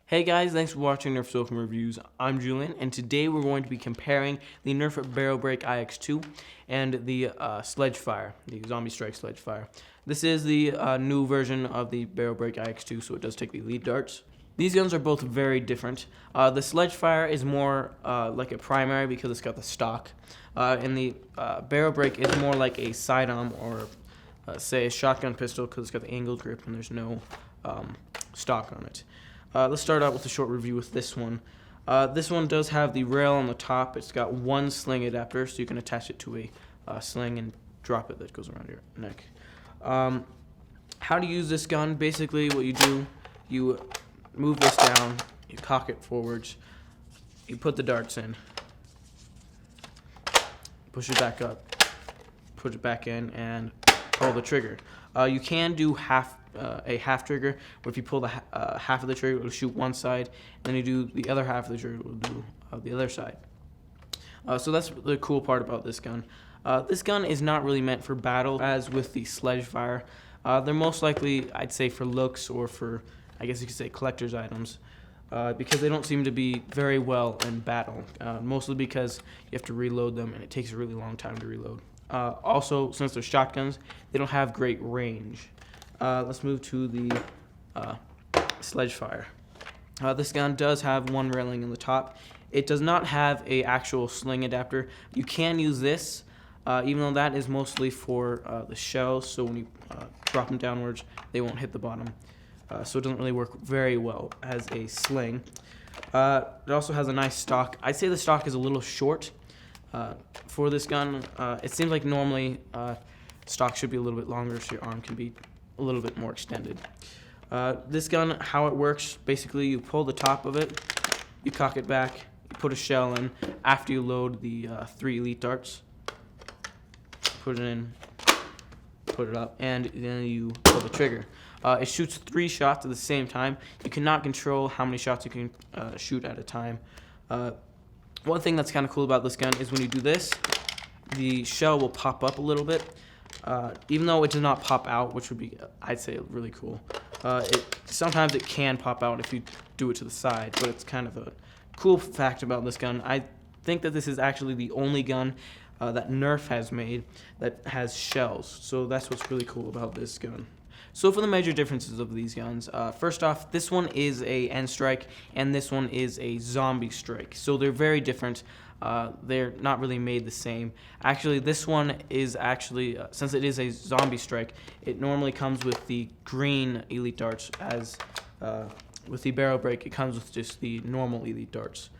Hey guys, thanks for watching Nerf Socom Reviews. I'm Julian, and today we're going to be comparing the Nerf Barrel Break IX2 and the Sledgefire, the Zombie Strike Sledgefire. This is the new version of the Barrel Break IX2, so it does take the elite darts. These guns are both very different. The Sledgefire is more like a primary because it's got the stock, and the Barrel Break is more like a sidearm or say a shotgun pistol because it's got the angled grip and there's no stock on it. Let's start out with a short review with this one. This one does have the rail on the top. It's got one sling adapter, so you can attach it to a sling and drop it that goes around your neck. How to use this gun? Basically, what you do, you move this down, you cock it forwards, you put the darts in, push it back up, put it back in, and pull the trigger. You can do a half trigger, where if you pull the half of the trigger, it will shoot one side, and then you do the other half of the trigger, it will do the other side. So that's the cool part about this gun. This gun is not really meant for battle, as with the Sledgefire. They're most likely, I'd say, for looks or for, I guess you could say, collector's items, because they don't seem to be very well in battle, mostly because you have to reload them, and it takes a really long time to reload. Also, since they're shotguns, they don't have great range. Let's move to the Sledgefire. This gun does have one railing in the top. It does not have a actual sling adapter. You can use this, even though that is mostly for the shells, so when you drop them downwards, they won't hit the bottom. So it doesn't really work very well as a sling. It also has a nice stock. I'd say the stock is a little short for this gun. It seems like normally stock should be a little bit longer, so your arm can be a little bit more extended. This gun, how it works, basically you pull the top of it, you cock it back, you put a shell in after you load the 3 elite darts, put it in, put it up, and then you pull the trigger. It shoots 3 shots at the same time. You cannot control how many shots you can shoot at a time. One thing that's kind of cool about this gun is when you do this, the shell will pop up a little bit. Even though it does not pop out, which would be, I'd say, really cool. Sometimes it can pop out if you do it to the side, but it's kind of a cool fact about this gun. I think that this is actually the only gun that Nerf has made that has shells, so that's what's really cool about this gun. So for the major differences of these guns, first off, this one is a end strike, and this one is a zombie strike. So they're very different. They're not really made the same. Actually, this one is actually, since it is a zombie strike, it normally comes with the green elite darts, as with the barrel break, it comes with just the normal elite darts.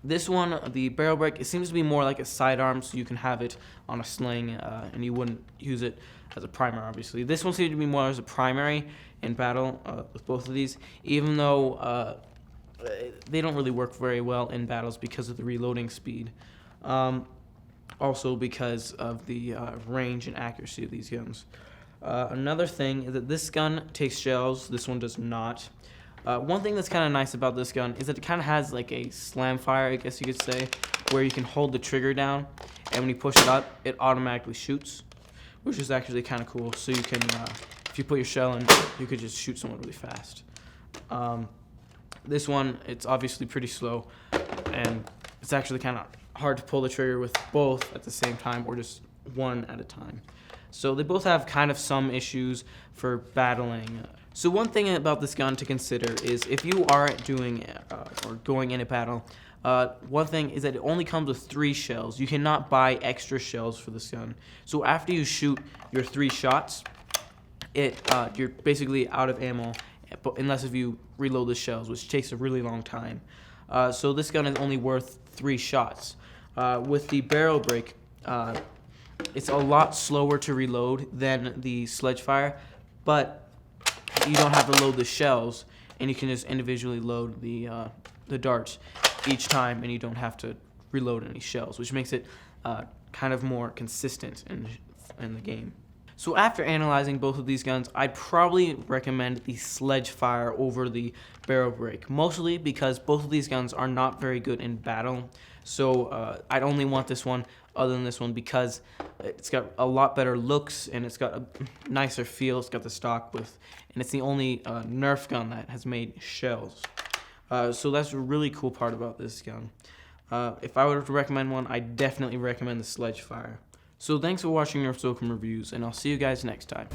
This one, the barrel break, it seems to be more like a sidearm, so you can have it on a sling, and you wouldn't use it as a primary, obviously. This one seems to be more as a primary in battle with both of these, even though they don't really work very well in battles because of the reloading speed. Also because of the range and accuracy of these guns. Another thing is that this gun takes shells, this one does not. One thing that's kind of nice about this gun is that it kind of has like a slam fire, I guess you could say, where you can hold the trigger down, and when you push it up, it automatically shoots, which is actually kind of cool. So you can, if you put your shell in, you could just shoot someone really fast. This one, it's obviously pretty slow, and it's actually kind of hard to pull the trigger with both at the same time, or just one at a time. So they both have kind of some issues for battling. So one thing about this gun to consider is if you are doing or going in a battle, one thing is that it only comes with 3 shells. You cannot buy extra shells for this gun. So after you shoot your 3 shots, you're basically out of ammo, unless if you reload the shells, which takes a really long time. So this gun is only worth 3 shots. With the barrel break, it's a lot slower to reload than the Sledgefire, but you don't have to load the shells, and you can just individually load the darts each time, and you don't have to reload any shells, which makes it kind of more consistent in the game. So after analyzing both of these guns, I'd probably recommend the Sledgefire over the barrel break, mostly because both of these guns are not very good in battle. So I'd only want this one other than this one because It's got a lot better looks, and it's got a nicer feel. It's got the stock and it's the only Nerf gun that has made shells. So that's a really cool part about this gun. If I were to recommend one, I definitely recommend the Sledgefire. So thanks for watching Nerf Socom reviews, and I'll see you guys next time.